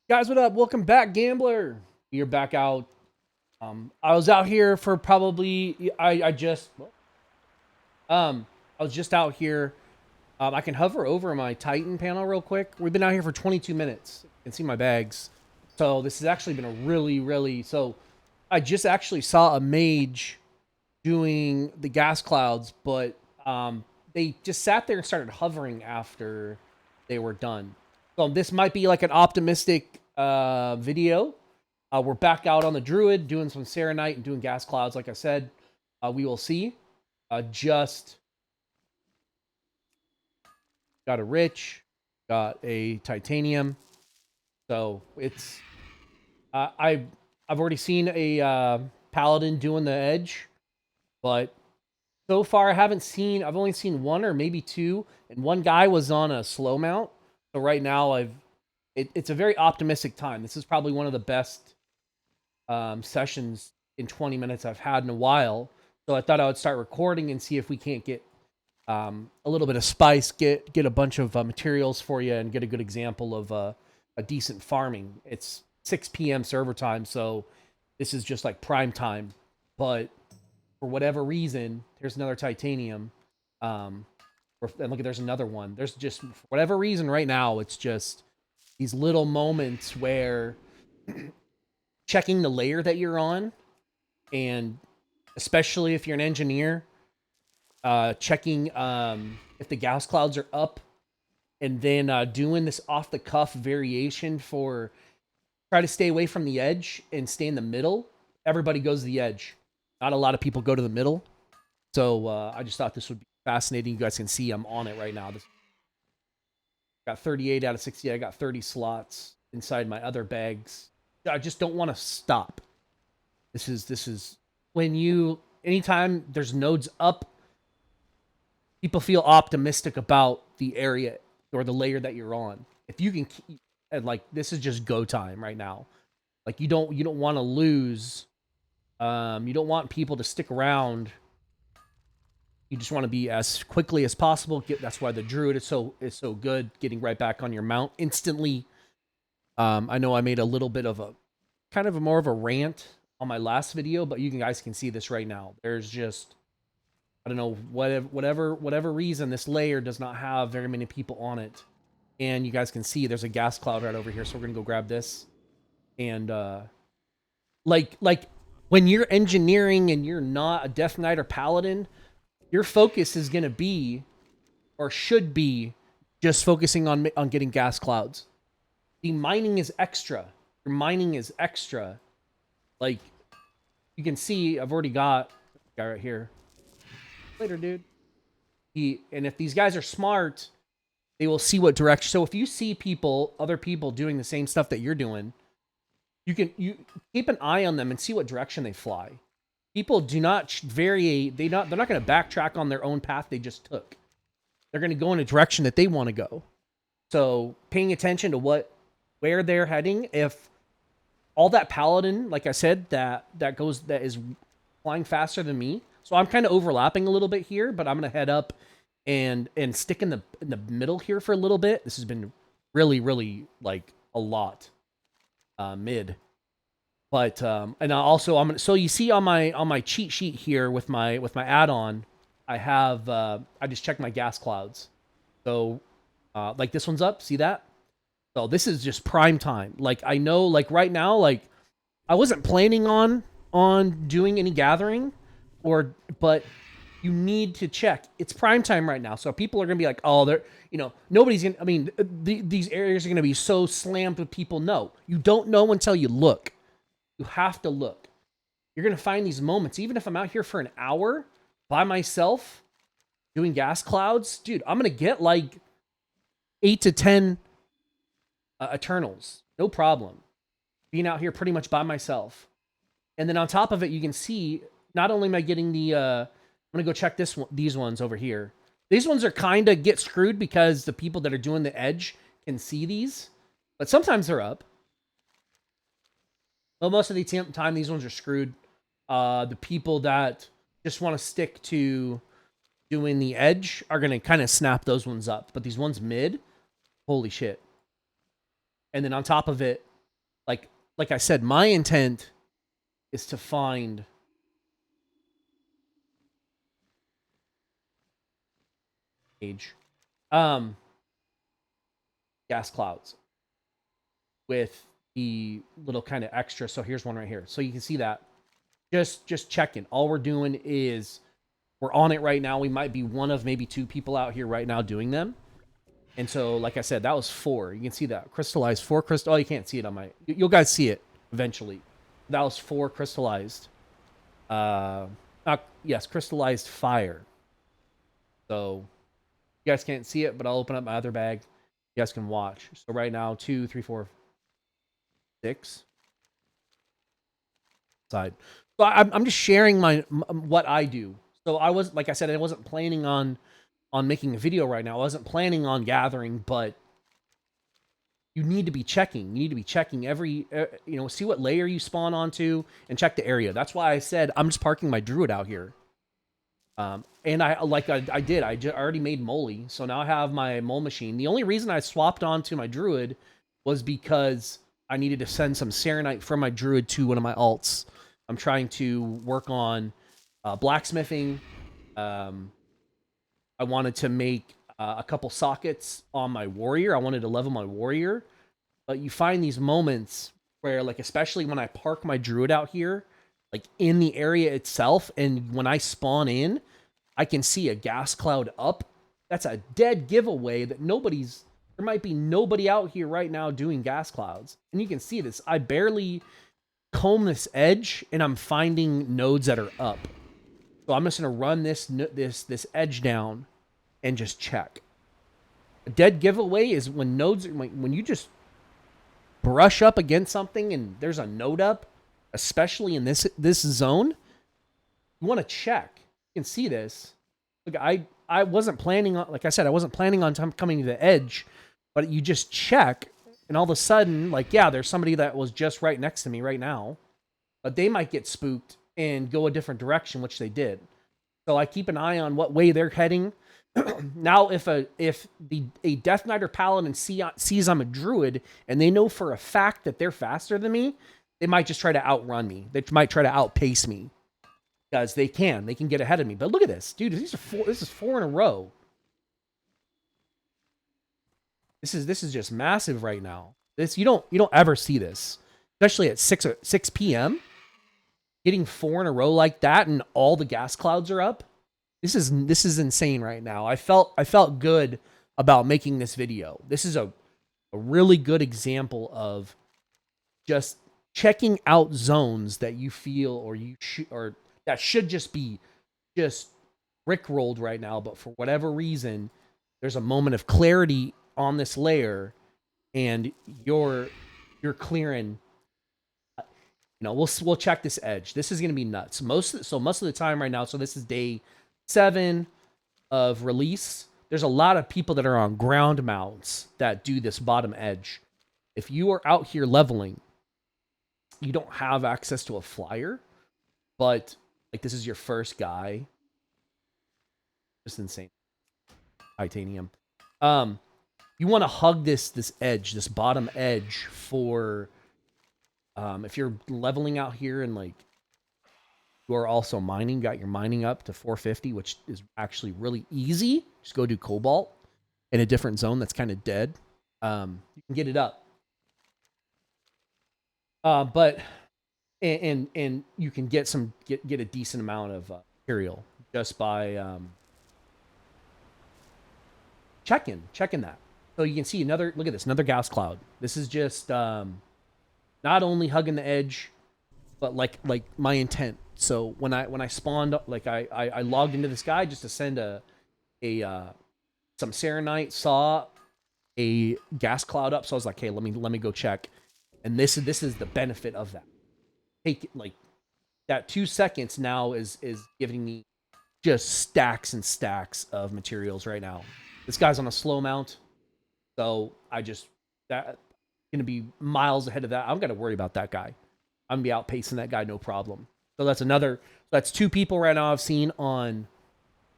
Guys, what up? Welcome back, Gambler. You're back out. I was out here for probably. I was just out here. I can hover over my Titan panel real quick. We've been out here for 22 minutes. You can see my bags. So this has actually been a really. So I just actually saw a mage doing the gas clouds, but they just sat there and started hovering after they were done. So this might be like an optimistic video. We're back out on the druid doing some serenite and doing gas clouds. Like I said, we will see. Just got a rich, got a titanium. So it's I've already seen a paladin doing the edge, but so far I haven't seen. I've only seen one or maybe two, and one guy was on a slow mount. So right now it's a very optimistic time. This is probably one of the best sessions in 20 minutes I've had in a while. So I thought I would start recording and see if we can't get a little bit of spice, get a bunch of materials for you, and get a good example of a decent farming. It's 6 p.m. server time, so this is just like prime time. But for whatever reason, there's another titanium. And look, there's another one. There's just for whatever reason right now, it's just these little moments where checking the layer that you're on, and especially if you're an engineer, checking if the gas clouds are up, and then doing this off the cuff variation for try to stay away from the edge and stay in the middle. Everybody goes to the edge. Not a lot of people go to the middle. So I just thought this would be fascinating. You guys can see I'm on it right now. This got 38 out of 60. I got 30 slots inside my other bags. I just don't want to stop. This is when you anytime there's nodes up, people feel optimistic about the area or the layer that you're on. If you can keep, and like this is just go time right now. Like you don't want to lose. You don't want people to stick around. You just want to be as quickly as possible. That's why the druid is so good. Getting right back on your mount instantly. I know I made a little bit of a kind of a more of a rant on my last video, but you guys can see this right now. There's just I don't know whatever reason this layer does not have very many people on it, and you guys can see there's a gas cloud right over here. So we're gonna go grab this, and like when you're engineering and you're not a Death Knight or Paladin, your focus is gonna be or should be just focusing on getting gas clouds. The mining is extra. Your mining is extra. Like you can see, I've already got a guy right here. Later, dude. And if these guys are smart, they will see what direction. So if you see other people doing the same stuff that you're doing, you keep an eye on them and see what direction they fly. People do not vary. They're not going to backtrack on their own path they just took. They're going to go in a direction that they want to go. So paying attention to where they're heading. If all that paladin, like I said, that is flying faster than me. So I'm kind of overlapping a little bit here, but I'm gonna head up and stick in the middle here for a little bit. This has been really like a lot mid, but and also I'm gonna. So you see on my cheat sheet here with my add-on, I have I just checked my gas clouds. So like this one's up. See that? So this is just prime time. Like I know, like right now, like I wasn't planning on doing any gathering, but you need to check. It's prime time right now, so people are gonna be like, oh, they're nobody's gonna. I mean, these areas are gonna be so slammed with people. No, you don't know until you look. You have to look. You're gonna find these moments. Even if I'm out here for an hour by myself doing gas clouds, dude, I'm gonna get like 8 to 10 Eternals, no problem. Being out here pretty much by myself, and then on top of it, you can see not only am I getting the. I'm gonna go check these ones over here. These ones are kind of get screwed because the people that are doing the edge can see these, but sometimes they're up. Well, most of the time, these ones are screwed. The people that just want to stick to doing the edge are gonna kind of snap those ones up, but these ones mid, holy shit. And then on top of it, like I said, my intent is to find age gas clouds with the little kind of extra. So here's one right here. So you can see that. Just checking. All we're doing is we're on it right now. We might be one of maybe two people out here right now doing them. And so, like I said, that was 4. You can see that crystallized 4 crystal. Oh, you can't see it on my. You'll guys see it eventually. That was 4 crystallized. Yes, crystallized fire. So you guys can't see it, but I'll open up my other bag. You guys can watch. So right now, 2, 3, 4, 6 side. So I'm just sharing what I do. So I was, like I said, I wasn't planning on making a video right now. I wasn't planning on gathering, but you need to be checking. You need to be checking every, see what layer you spawn onto and check the area. That's why I said I'm just parking my druid out here. And I already made moly, so now I have my mole machine. The only reason I swapped onto my druid was because I needed to send some serenite from my druid to one of my alts. I'm trying to work on blacksmithing. I wanted to make a couple sockets on my warrior. I wanted to level my warrior. But you find these moments where, like, especially when I park my druid out here, like in the area itself, and when I spawn in, I can see a gas cloud up. That's a dead giveaway that there might be nobody out here right now doing gas clouds. And you can see this. I barely comb this edge, and I'm finding nodes that are up. So I'm just going to run this edge down and just check. A dead giveaway is when nodes, when you just brush up against something and there's a node up, especially in this zone, you want to check. You can see this. Look, I wasn't planning on, like I said, I wasn't planning on coming to the edge, but you just check, and all of a sudden, like, yeah, there's somebody that was just right next to me right now, but they might get spooked and go a different direction, which they did. So I keep an eye on what way they're heading. Now, if a Death Knight or Paladin sees I'm a druid and they know for a fact that they're faster than me, they might just try to outrun me. They might try to outpace me because they can get ahead of me. But look at this, dude. This is 4 in a row. This is just massive right now. You don't ever see this, especially at 6 p.m. Getting 4 in a row like that, and all the gas clouds are up. This is insane right now. I felt good about making this video. This is a really good example of just checking out zones that you feel or that should just be rickrolled right now, but for whatever reason, there's a moment of clarity on this layer, and you're clearing. We'll check this edge. This is gonna be nuts. Most of the time right now. So this is day 7 of release. There's a lot of people that are on ground mounts that do this bottom edge. If you are out here leveling, you don't have access to a flyer, but like this is your first guy. Just insane. Titanium. You want to hug this edge, this bottom edge for if you're leveling out here and like you are also mining, got your mining up to 450, which is actually really easy. Just go do cobalt in a different zone that's kind of dead. You can get it up. But you can get a decent amount of material just by checking that. So you can see look at this, another gas cloud. This is just not only hugging the edge, but like my intent. So when I spawned, like I logged into this guy just to send some serenite, saw a gas cloud up, so I was like, hey, let me go check. And this is the benefit of that. Take like that 2 seconds now is giving me just stacks and stacks of materials right now. This guy's on a slow mount, so that gonna be miles ahead of that. I'm gonna worry about that guy. I'm gonna be outpacing that guy, no problem. So that's 2 people right now I've seen on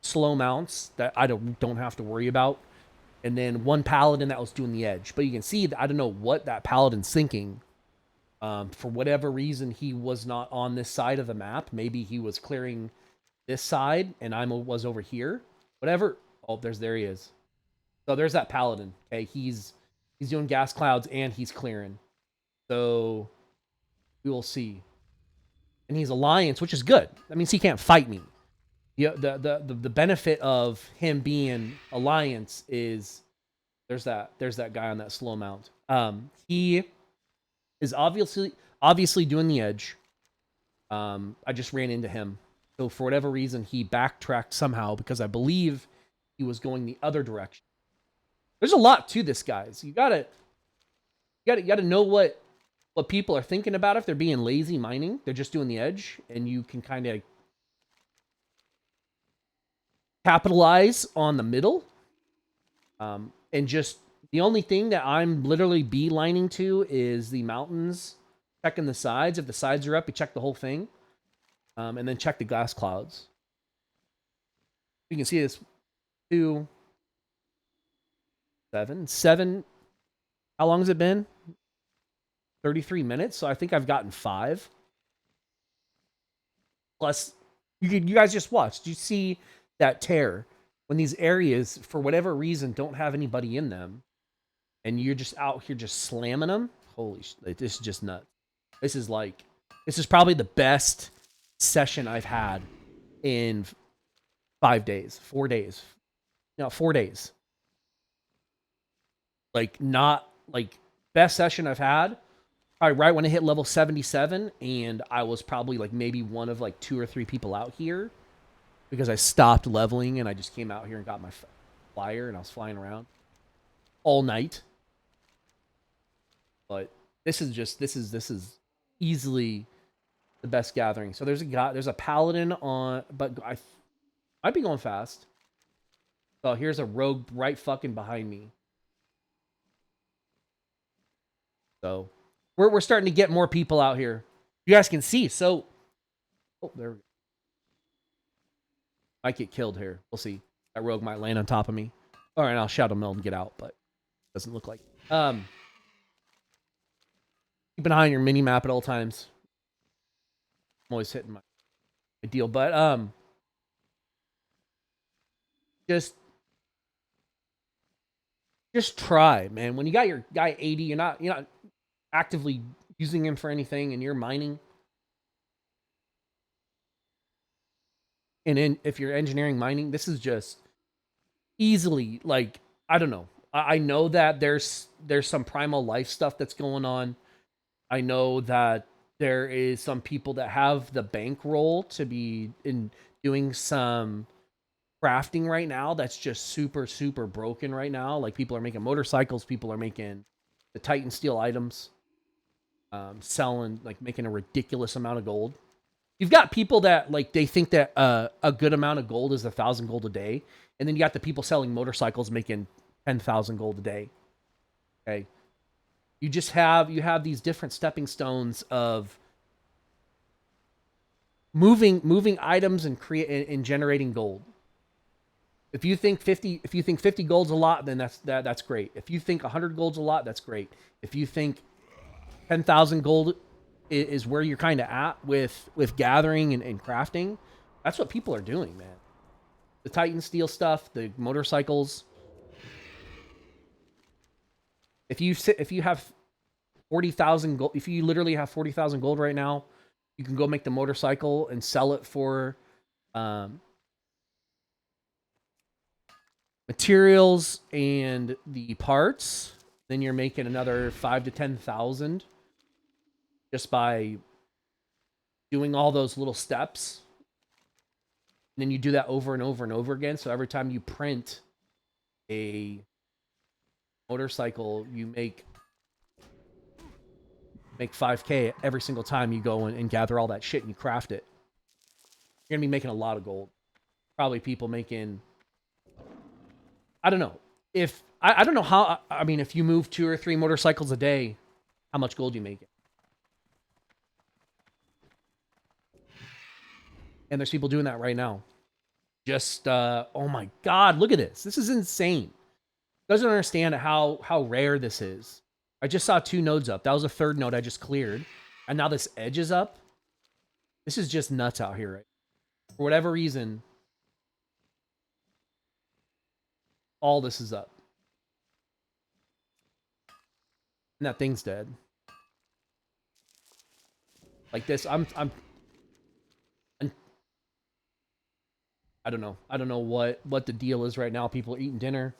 slow mounts that I don't have to worry about. And then 1 paladin that was doing the edge. But you can see that I don't know what that paladin's thinking. For whatever reason, he was not on this side of the map. Maybe he was clearing this side and I was over here. Whatever. Oh, there he is. So there's that paladin. Okay, he's doing gas clouds and he's clearing. So we will see. And he's alliance, which is good. That means he can't fight me. The benefit of him being alliance is there's that guy on that slow mount. He is obviously doing the edge. I just ran into him. So for whatever reason, he backtracked somehow because I believe he was going the other direction. There's a lot to this, guys. You gotta know what people are thinking about if they're being lazy mining. They're just doing the edge, and you can kind of capitalize on the middle. And just the only thing that I'm literally beelining to is the mountains, checking the sides. If the sides are up, you check the whole thing. And then check the gas clouds. You can see this 2, 7. How long has it been? 33 minutes. So I think I've gotten 5. Plus, you guys just watched. You see that tear when these areas, for whatever reason, don't have anybody in them, and you're just out here just slamming them. Holy shit! This is just nuts. This is probably the best session I've had in 5 days, 4 days. No, 4 days. Not best session I've had. Probably right when I hit level 77, and I was probably maybe one of 2 or 3 people out here because I stopped leveling and I just came out here and got my flyer and I was flying around all night. But this is easily the best gathering. So there's a paladin on, but I might be going fast. So here's a rogue right fucking behind me. So we're starting to get more people out here. You guys can see. So, oh, there we go. Might get killed here. We'll see. That rogue might land on top of me. All right, I'll shout him and get out, but doesn't look like. Keep an eye on your mini map at all times. I'm always hitting my deal, but just try, man. When you got your guy 80, you're not actively using him for anything, and you're mining. And if you're engineering mining, this is just easily I don't know. I know that there's some primal life stuff that's going on. I know that there is some people that have the bankroll to be in doing some crafting right now that's just super, super broken right now. People are making motorcycles, people are making the Titan steel items, selling, making a ridiculous amount of gold. You've got people that they think that a good amount of gold is 1,000 gold a day, and then you got the people selling motorcycles making 10,000 gold a day. Okay, you have these different stepping stones of moving items and and generating gold. If you think 50 gold's a lot, then that's great. If you think 100 gold's a lot, that's great. If you think 10,000 gold is where you're kind of at with gathering and crafting, that's what people are doing, man. The Titan steel stuff, the motorcycles. If you have 40,000 gold, if you literally have 40,000 gold right now, you can go make the motorcycle and sell it for materials and the parts. Then you're making another 5 to 10,000 just by doing all those little steps. And then you do that over and over and over again. So every time you print a motorcycle, you make 5K every single time you go and gather all that shit and you craft it. You're gonna be making a lot of gold. Probably people making, I don't know. If I don't know how, I mean, if you move 2 or 3 motorcycles a day, how much gold you make it. And there's people doing that right now. Just oh my god, look at this. This is insane. Doesn't understand how rare this is. I just saw 2 nodes up. That was a 3rd node I just cleared. And now this edge is up. This is just nuts out here, right? For whatever reason, all this is up. And that thing's dead. Like this, I don't know. I don't know what the deal is right now. People are eating dinner.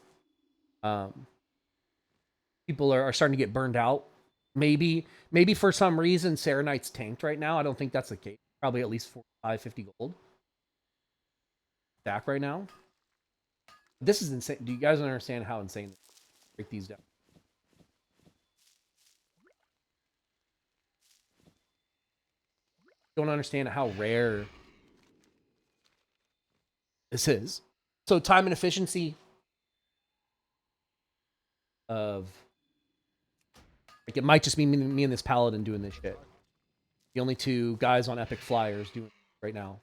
People are starting to get burned out. Maybe for some reason Serenite's tanked right now. I don't think that's the case. Probably at least 45, 50 gold stack right now. This is insane. Do you guys understand how insane this is? Break these down. Don't understand how rare this is. So time and efficiency of like it might just be me and this paladin doing this shit. The only 2 guys on Epic Flyers doing it right now.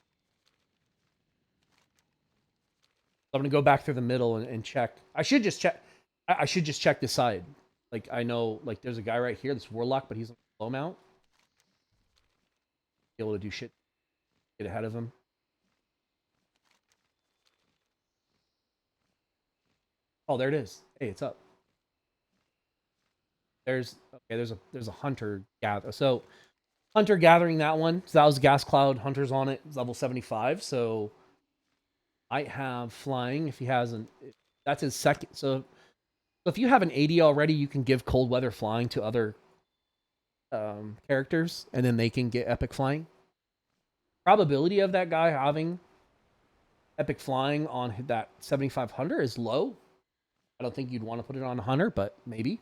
So I'm gonna go back through the middle and check. I should just check. I should just check this side. Like I know, like there's a guy right here, this Warlock, but he's on low mount. Be able to do shit, get ahead of him. Oh, there it is. Hey, it's up. There's a hunter gather. So hunter gathering that one. So that was gas cloud. Hunter's on it. It's level 75. So I have flying if he hasn't. That's his second. So if you have an 80 already, you can give cold weather flying to other characters, and then they can get epic flying. Probability of that guy having epic flying on that 7500 is low. I don't think you'd want to put it on Hunter, but maybe.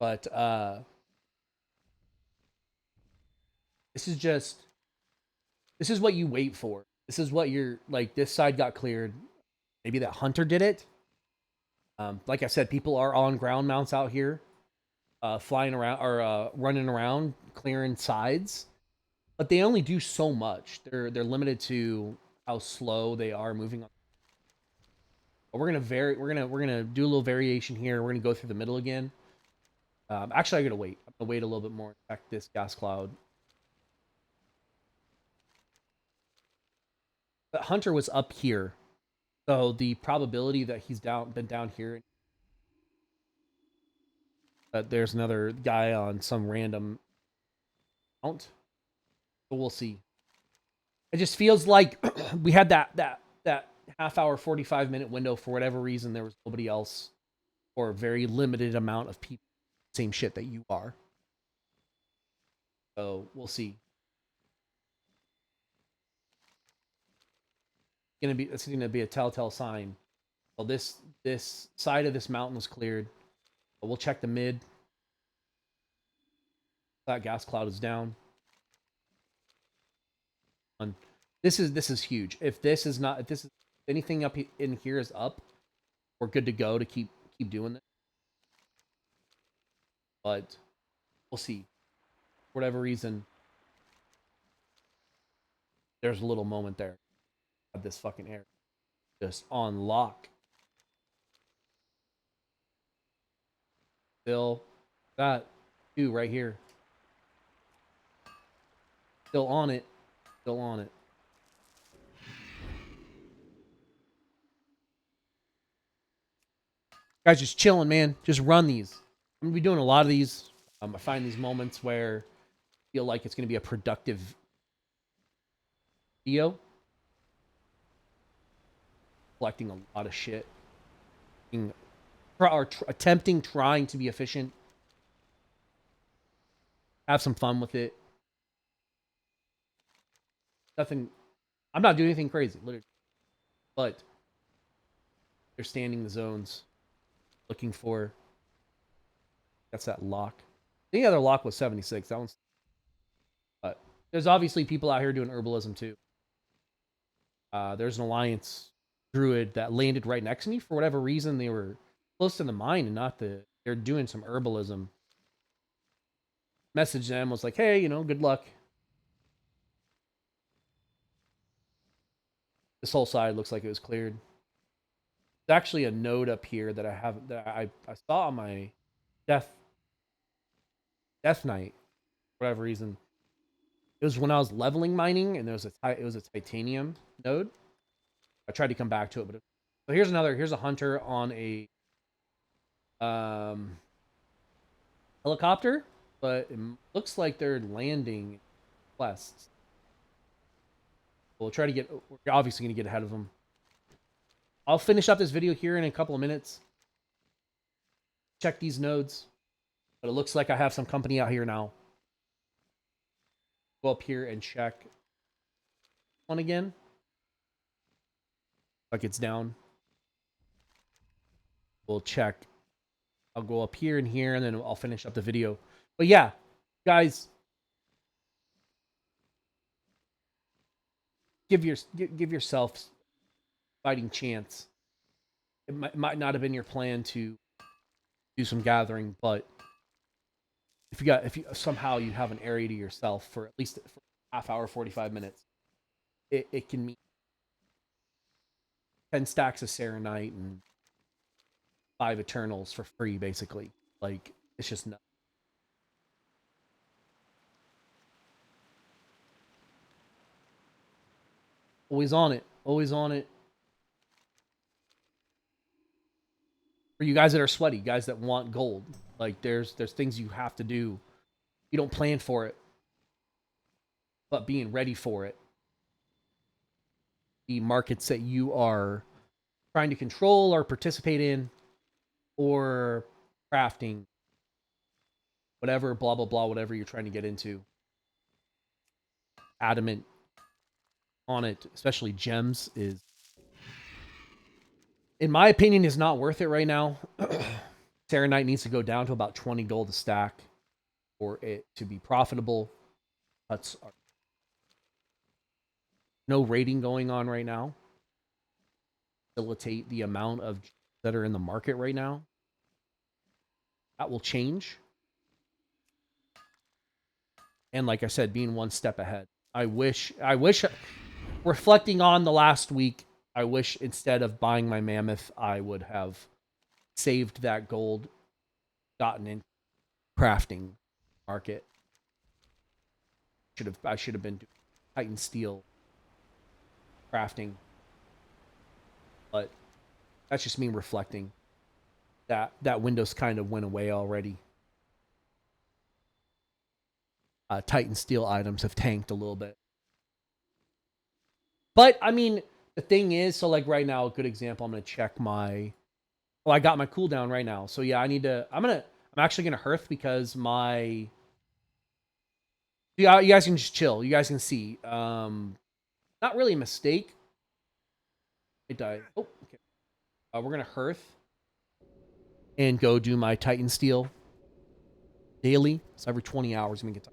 But this is what you wait for. This is what you're like. This side got cleared. Maybe that Hunter did it. Like I said, people are on ground mounts out here, flying around or running around, clearing sides. But they only do so much. They're limited to how slow they are moving on. But we're gonna do a little variation here. We're gonna go through the middle again. Actually, I'm gonna wait. I'm gonna wait a little bit more and check this gas cloud. But Hunter was up here, so the probability that he's been down here. There's another guy on some random mount. But we'll see. It just feels like we had that half hour, 45-minute window for whatever reason. There was nobody else, or a very limited amount of people. Same shit that you are. So we'll see. It's gonna be a telltale sign. Well, this side of this mountain was cleared. But we'll check the mid. That gas cloud is down. This is huge. If anything up in here is up, we're good to go to keep doing this. But we'll see. For whatever reason, there's a little moment there. Of this fucking area just on lock. Still got 2 right here. Still on it. Still on it. Guys, just chilling, man. Just run these. I'm gonna be doing a lot of these. I find these moments where I feel like it's gonna be a productive video. Collecting a lot of shit. Trying to be efficient. Have some fun with it. Nothing. I'm not doing anything crazy, literally. But understanding the zones. Looking for. That's that lock. The other lock was 76. That one's. But there's obviously people out here doing herbalism too. There's an alliance druid that landed right next to me. For whatever reason, they were close to the mine and not the. They're doing some herbalism. Message them, was like, hey, good luck. This whole side looks like it was cleared. actually a node up here that I saw on my death Knight for whatever reason. It was when I was leveling mining, and it was a titanium node. I tried to come back to it, so here's a hunter on a um helicopter, but it looks like they're landing quests. We're obviously going to get ahead of them. I'll finish up this video here in a couple of minutes. Check these nodes. But it looks like I have some company out here now. Go up here and check one again. Like it's down. We'll check. I'll go up here and here, and then I'll finish up the video. But yeah, guys, give yourself a fighting chance. It might not have been your plan to do some gathering, but if you somehow you have an area to yourself for at least half hour, 45 minutes, it can mean 10 stacks of Serenite and 5 Eternals for free, basically. Like, it's just nuts. Always on it. Always on it. For you guys that are sweaty, guys that want gold, like there's things you have to do. You don't plan for it, but being ready for it. The markets that you are trying to control or participate in, or crafting, whatever, blah, blah, blah, whatever you're trying to get into. Adamant on it, especially gems, is, in my opinion, is not worth it right now. Serenite needs to go down to about 20 gold a stack for it to be profitable. That's no rating going on right now. Facilitate the amount of that are in the market right now. That will change. And like I said, being one step ahead. I wish, reflecting on the last week, I wish instead of buying my mammoth, I would have saved that gold, gotten in crafting market. I should have been doing Titan steel crafting. But that's just me reflecting. That window's kind of went away already. Titan steel items have tanked a little bit. But I mean, the thing is, so like right now, a good example, I'm gonna check my. Oh, I got my cooldown right now. So yeah, I need to. I'm actually gonna hearth because my. Yeah, you guys can just chill. You guys can see. Not really a mistake. It died. Oh, okay. We're gonna hearth and go do my Titan steel daily. So every 20 hours, I'm gonna get.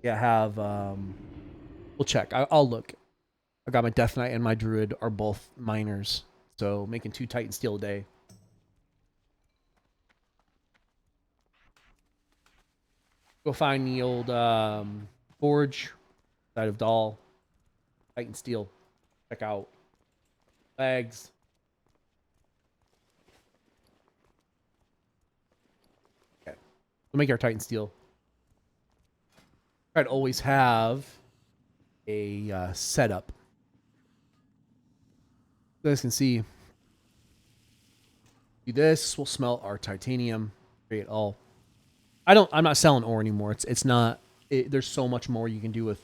Yeah, I have. We'll check. I'll look. I got my Death Knight and my Druid are both miners, so making 2 Titan steel a day. Go find the old forge side of Dahl. Titan steel. Check out bags. Okay, we'll make our Titan steel. Try to always have a setup. You guys can see. Do this. We'll smelt our titanium. Create all. I'm not selling ore anymore. It's not. There's so much more you can do with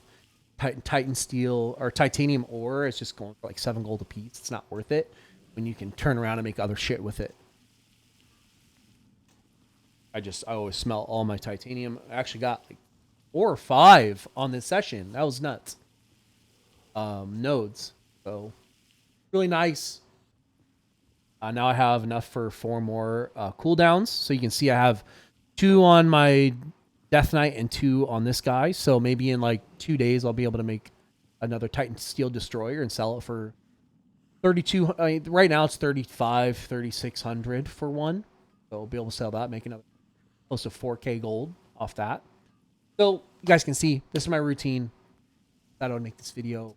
Titan steel or titanium ore. It's just going for like 7 gold a piece. It's not worth it when you can turn around and make other shit with it. I always smelt all my titanium. I actually got like 4 or 5 on this session. That was nuts. Nodes. So really nice. Now I have enough for 4 more cooldowns. So you can see I have 2 on my Death Knight and 2 on this guy. So maybe in like 2 days, I'll be able to make another Titan Steel Destroyer and sell it for 32. I mean, right now it's 3,600 for one. So I'll be able to sell that, make another close to 4K gold off that. So you guys can see, this is my routine. Thought I would make this video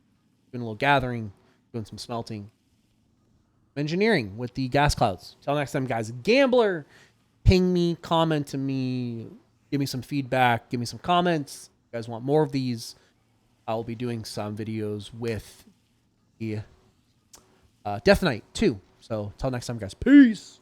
doing a little gathering, doing some smelting, engineering with the gas clouds. Till next time, guys. Gambler, ping me, comment to me, give me some feedback, give me some comments. If you guys want more of these, I'll be doing some videos with the Death Knight too. So till next time, guys. Peace.